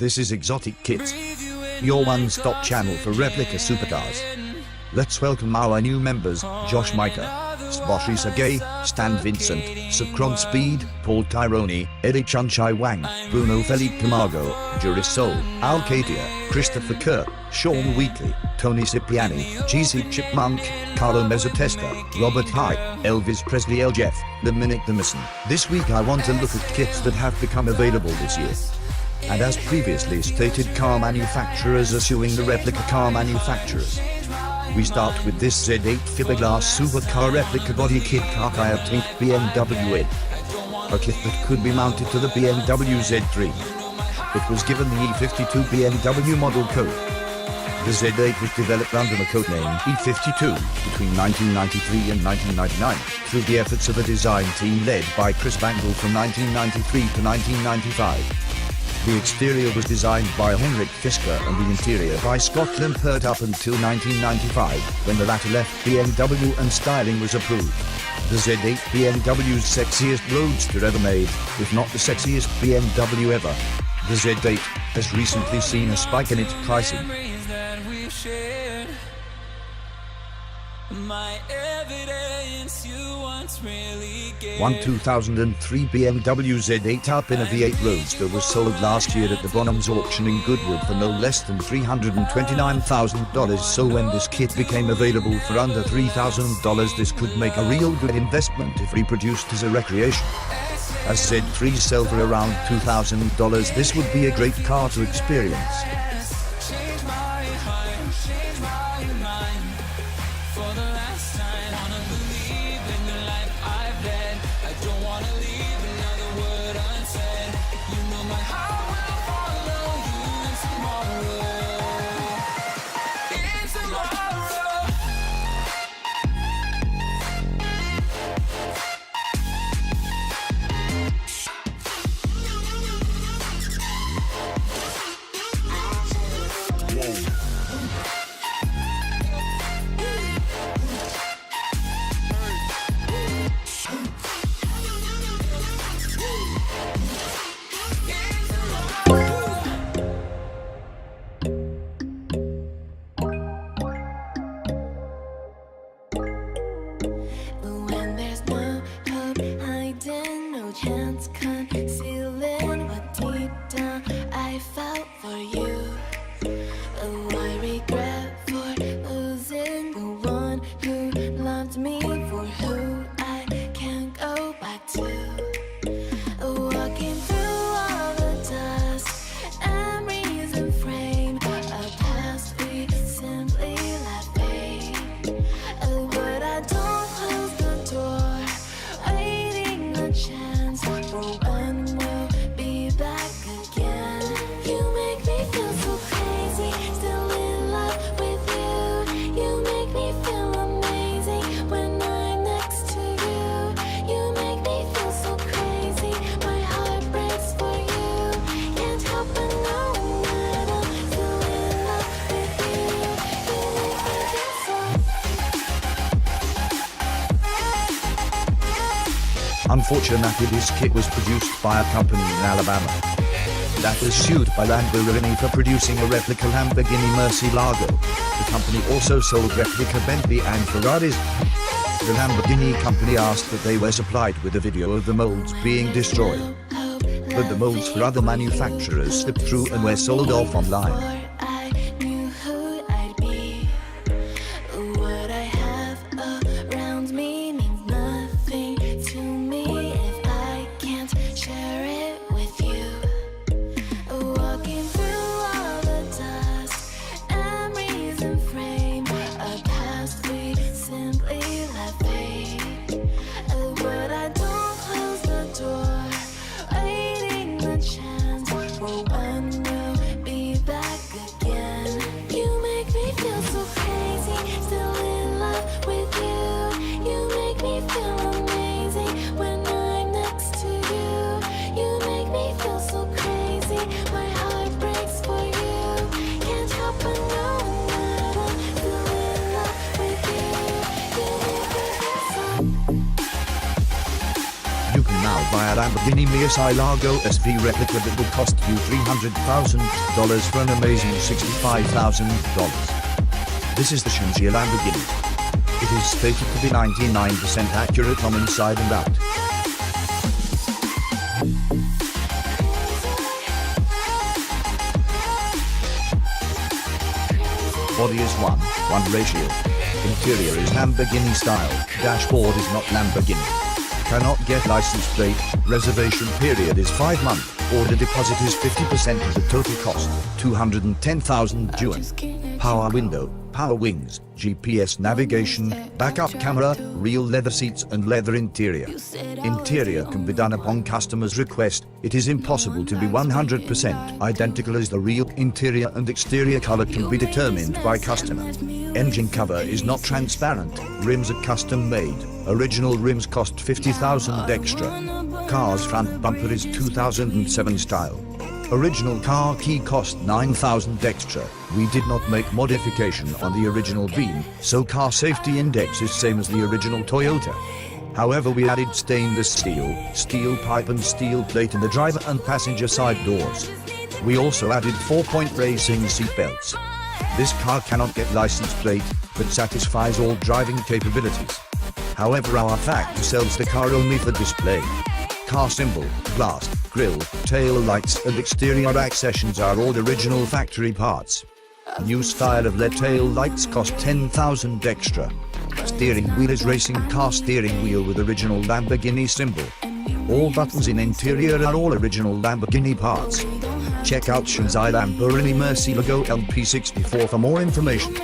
This is Exotic Kits, your one-stop channel for replica supercars. Let's welcome our new members: Josh Micah, Sboshi Sergey, Stan Vincent, Sukron Speed, Paul Tyrone, Eddie Chunchai Wang, Bruno Felipe Camargo, Juris Sol, Alcadia, Christopher Kerr, Sean Wheatley, Tony Cipriani, GC Chipmunk, Carlo Mezzatesta, Robert High, Elvis Presley L. Jeff, Dominic Demison. This week I want to look at kits that have become available this year. And as previously stated, car manufacturers are suing the replica car manufacturers. We start with this Z8 fiberglass supercar replica body kit I obtained BMW in. A kit that could be mounted to the BMW Z3. It was given the E52 BMW model code. The Z8 was developed under the codename E52 between 1993 and 1999 through the efforts of a design team led by Chris Bangle from 1993 to 1995. The exterior was designed by Henrik Fisker and the interior by Scott Limpert up until 1995, when the latter left BMW and styling was approved. The Z8 BMW's sexiest roadster ever made, if not the sexiest BMW ever. The Z8 has recently seen a spike in its pricing. One 2003 BMW Z8 Alpina V8 Roadster was sold last year at the Bonhams auction in Goodwood for no less than $329,000. So when this kit became available for under $3,000, this could make a real good investment if reproduced as a recreation. As Z3s sell for around $2,000, this would be a great car to experience. Concealing what deep down I felt for you. Oh, I regret for losing the one who loved me, for who I can't go back to. Walking through all the dust, memories and frame, a past we simply let fade. Oh, but I don't close the door, waiting a chance for when we'll be back again. You make me feel so crazy, still in love with you. You make me feel amazing when I'm next to you. You make me feel so crazy, my heart breaks for you. Can't help but know that I'm still in love with you. You make me feel so. Unfortunately, this kit was produced by a company in Alabama that was sued by Lamborghini for producing a replica Lamborghini Murcielago. The company also sold replica Bentley and Ferraris. The Lamborghini company asked that they were supplied with a video of the molds being destroyed, but the molds for other manufacturers slipped through and were sold off online. I knew who I'd be. What I have around me means nothing to me if I can't share it with you. Walking through all the dust, memories and frame, a past we simply let fade. But I don't close the door, waiting the chance for when we'll be back buy a Lamborghini Murcielago SV replica that will cost you $300,000 for an amazing $65,000. This is the Shinji Lamborghini. It is stated to be 99% accurate on inside and out. Body is 1:1 ratio. Interior is Lamborghini style. Dashboard is not Lamborghini. Cannot get license plate. Reservation period is 5 months. Order deposit is 50% of the total cost, 210,000 yuan. Power window, power wings, GPS navigation, backup camera, real leather seats and leather interior. Interior can be done upon customer's request. It is impossible to be 100% identical as the real. Interior and exterior color can be determined by customer. Engine cover is not transparent. Rims are custom made. Original rims cost 50,000 extra. Car's front bumper is 2007 style. Original car key cost 9,000 extra. We did not make modification on the original beam, so car safety index is same as the original Toyota. However, we added stainless steel pipe and steel plate in the driver and passenger side doors. We also added 4-point racing seatbelts. This car cannot get license plate, but satisfies all driving capabilities. However, our factory sells the car only for display. Car symbol, glass, grille, tail lights and exterior accessions are all original factory parts. New style of LED tail lights cost 10,000 extra. Steering wheel is racing car steering wheel with original Lamborghini symbol. All buttons in interior are all original Lamborghini parts. Check out Shinji Lamborghini Murcielago LP64 for more information.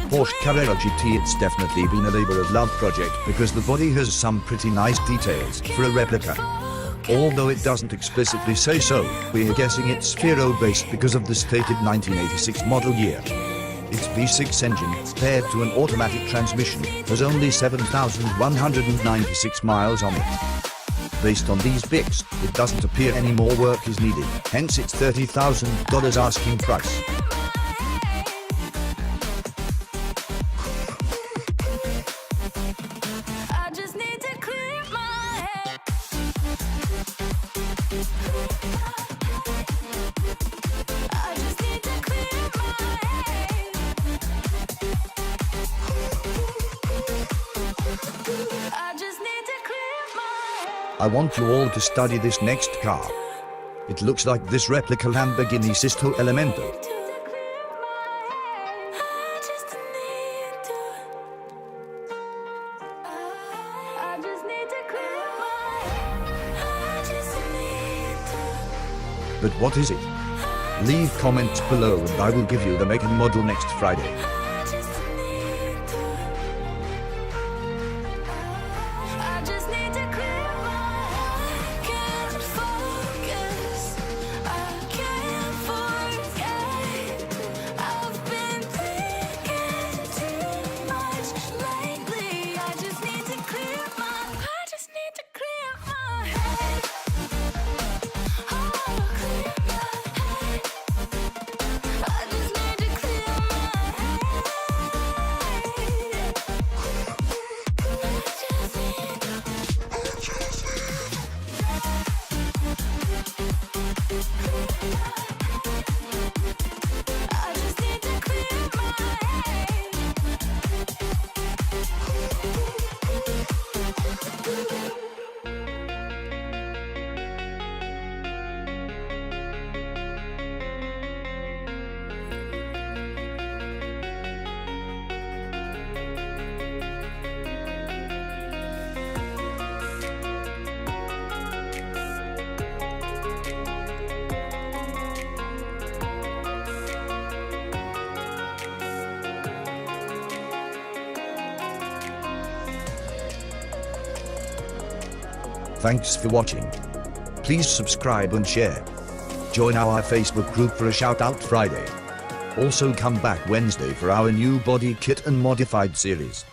Porsche Carrera GT. It's definitely been a labor of love project because the body has some pretty nice details for a replica. Although it doesn't explicitly say so, we are guessing it's Sphero-based because of the stated 1986 model year. Its V6 engine, paired to an automatic transmission, has only 7,196 miles on it. Based on these pics, it doesn't appear any more work is needed, hence its $30,000 asking price. I want you all to study this next car. It looks like this replica Lamborghini Sisto Elemento. But what is it? Leave comments below and I will give you the make and model next Friday. Thanks for watching. Please subscribe and share. Join our Facebook group for a shout out Friday. Also come back Wednesday for our new body kit and modified series.